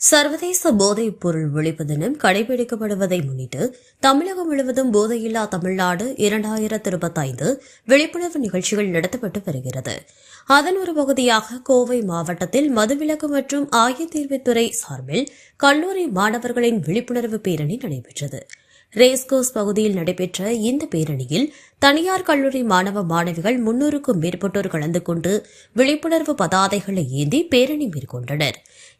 சர்வதேச போதைப் பொருள் ஒழிப்பு தினம் கடைபிடிக்கப்படுவதை முன்னிட்டு தமிழகம் முழுவதும் போதையில்லா தமிழ்நாடு 2025 விழிப்புணர்வு நிகழ்ச்சிகள் நடத்தப்பட்டு வருகிறது. அதன் ஒரு பகுதியாக கோவை மாவட்டத்தில் மதுவிலக்கு மற்றும் ஆயத்தீர்வுத்துறை சார்பில் கல்லூரி மாணவர்களின் விழிப்புணர்வு பேரணி நடைபெற்றது. ரேஸ்கோர்ஸ் பகுதியில் நடைபெற்ற இந்த பேரணியில் தனியார் கல்லூரி மாணவ மாணவிகள் 300க்கும் மேற்பட்டோர் கலந்து கொண்டு விழிப்புணர்வு பதாதைகளை ஏந்தி பேரணி மேற்கொண்டனர்.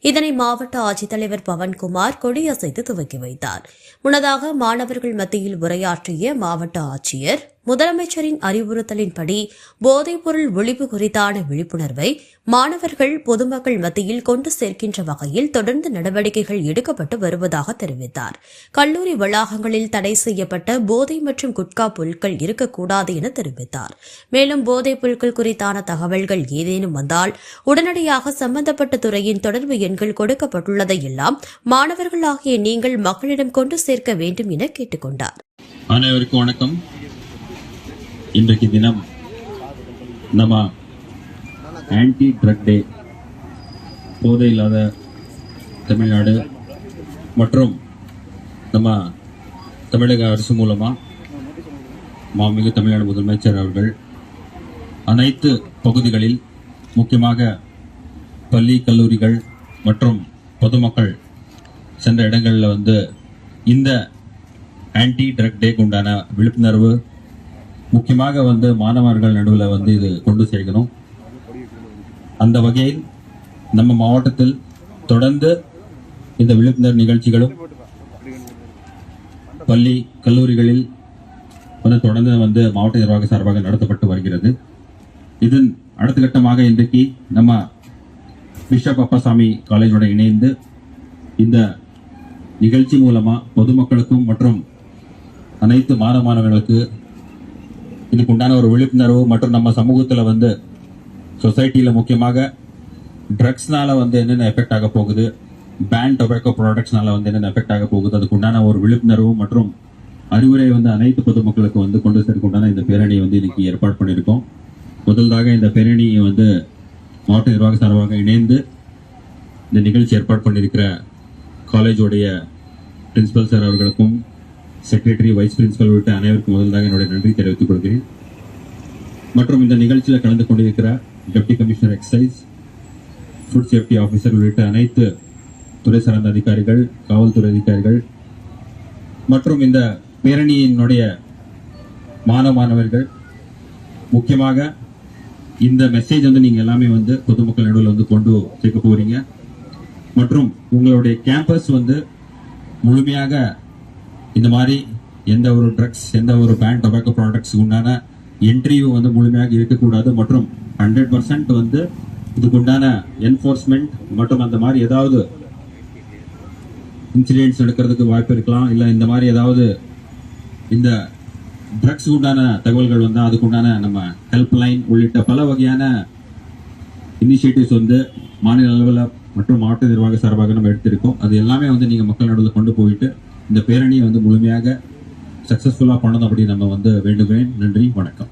இதனை மாவட்ட ஆட்சித்தலைவர் பவன்குமார் கொடியசைத்து துவக்கி வைத்தார். முன்னதாக மாணவர்கள் மத்தியில் உரையாற்றிய மாவட்ட ஆட்சியர், முதலமைச்சரின் அறிவுறுத்தலின்படி போதைப்பொருள் ஒழிப்பு குறித்தான விழிப்புணர்வை மாணவர்கள் பொதுமக்கள் மத்தியில் கொண்டு சேர்க்கின்ற வகையில் தொடர்ந்து நடவடிக்கைகள் எடுக்கப்பட்டு வருவதாக தெரிவித்தார். கல்லூரி வளாகங்களில் தடை செய்யப்பட்ட போதை மற்றும் குட்கா பொருட்கள் இருக்கக்கூடாது என தெரிவித்தார். மேலும் போதைப் பொருட்கள் குறித்தான தகவல்கள் ஏதேனும் வந்தால் உடனடியாக சம்பந்தப்பட்ட துறையின் தொடர்பு எண்கள் கொடுக்கப்பட்டுள்ளதை எல்லாம் மாணவர்களாகிய நீங்கள் மக்களிடம் கொண்டு சேர்க்க வேண்டும் என கேட்டுக் கொண்டார். அனைவருக்கும் வணக்கம். இன்றைக்கு தினம் நம்ம ஆன்டி ட்ரக் டே, போதை இல்லாத தமிழ்நாடு மற்றும் நம்ம தமிழக அரசு மூலமாக மாண்புமிகு தமிழ்நாடு முதலமைச்சர் அவர்கள் அனைத்து பகுதிகளில், முக்கியமாக பள்ளி கல்லூரிகள் மற்றும் பொதுமக்கள் சென்ற இடங்களில் இந்த ஆன்டி ட்ரக் டேக்கு உண்டான விழிப்புணர்வு முக்கியமாக மாணவர்கள் நடுவில் இது கொண்டு சேர்க்கணும். அந்த வகையில் நம்ம மாவட்டத்தில் தொடர்ந்து இந்த விழிப்புணர்வு நிகழ்ச்சிகளும் பள்ளி கல்லூரிகளில் தொடர்ந்து மாவட்ட நிர்வாக சார்பாக நடத்தப்பட்டு வருகிறது. இதன் அடுத்த கட்டமாக இன்றைக்கு நம்ம பிஷப் அப்பாசாமி காலேஜோட இணைந்து இந்த நிகழ்ச்சி மூலமா பொதுமக்களுக்கும் மற்றும் அனைத்து மாணவர்களுக்கு இதுக்கு உண்டான ஒரு விழிப்புணர்வு மற்றும் நம்ம சமூகத்தில் சொசைட்டியில் முக்கியமாக ட்ரக்ஸ்னால என்னென்ன எஃபெக்ட் ஆக போகுது, பேன் டொபாக்கோ ப்ராடக்ட்ஸ்னால என்னென்ன எஃபெக்ட் ஆக போகுது, அதுக்கு உண்டான ஒரு விழிப்புணர்வு மற்றும் அறிவுரை அனைத்து பொதுமக்களுக்கு கொண்டு சேர்க்க உண்டான இந்த பேரணியை இன்னைக்கு ஏற்பாடு பண்ணியிருக்கோம். முதல்தாக இந்த பேரணியை மாவட்ட நிர்வாக சார்பாக இணைந்து இந்த நிகழ்ச்சி ஏற்பாடு பண்ணியிருக்கிற காலேஜோடைய பிரின்சிபல் சார் அவர்களுக்கும் செக்ரட்டரி, வைஸ் பிரின்சிபல் உள்ளிட்ட அனைவருக்கும் முதல்தாக என்னுடைய நன்றி தெரிவித்துக் கொள்கிறேன். மற்றும் இந்த நிகழ்ச்சியில் கலந்து கொண்டிருக்கிற deputy commissioner exercise, food safety officer உள்ளிட்ட அனைத்து துறை சார்ந்த அதிகாரிகள், காவல்துறை அதிகாரிகள் மற்றும் இந்த பேரணியினுடைய மாணவர்கள், முக்கியமாக இந்த மெசேஜ் நீங்க எல்லாமே பொதுமக்கள் நடுவில் கொண்டு சேர்க்க போறீங்க. மற்றும் உங்களுடைய கேம்பஸ் முழுமையாக இந்த மாதிரி எந்த ஒரு ட்ரக்ஸ், எந்த ஒரு பேன் டொபாக்கோ ப்ராடக்ட்ஸ் உண்டான என்ட்ரியும் முழுமையாக இருக்கக்கூடாது. மற்றும் 100% இதுக்கு உண்டான என்ஃபோர்ஸ்மெண்ட் மற்றும் அந்த மாதிரி ஏதாவது இன்சிடென்ட்ஸ் நடக்கிறதுக்கு வாய்ப்பு இருக்கலாம். இல்லை இந்த மாதிரி ஏதாவது இந்த ட்ரக்ஸ் உண்டான தகவல்கள் அதுக்கு உண்டான நம்ம ஹெல்ப் லைன் உள்ளிட்ட பல வகையான இனிஷியேட்டிவ்ஸ் மாநில அளவில் மற்றும் மாவட்ட நிர்வாக சார்பாக நம்ம எடுத்திருக்கோம். அது எல்லாமே நீங்கள் மக்கள் நடுவில் கொண்டு போயிட்டு இந்த பேரணியை முழுமையாக சக்சஸ்ஃபுல்லாக பண்ணணும் அப்படி நம்ம வேண்டுகிறேன். நன்றி, வணக்கம்.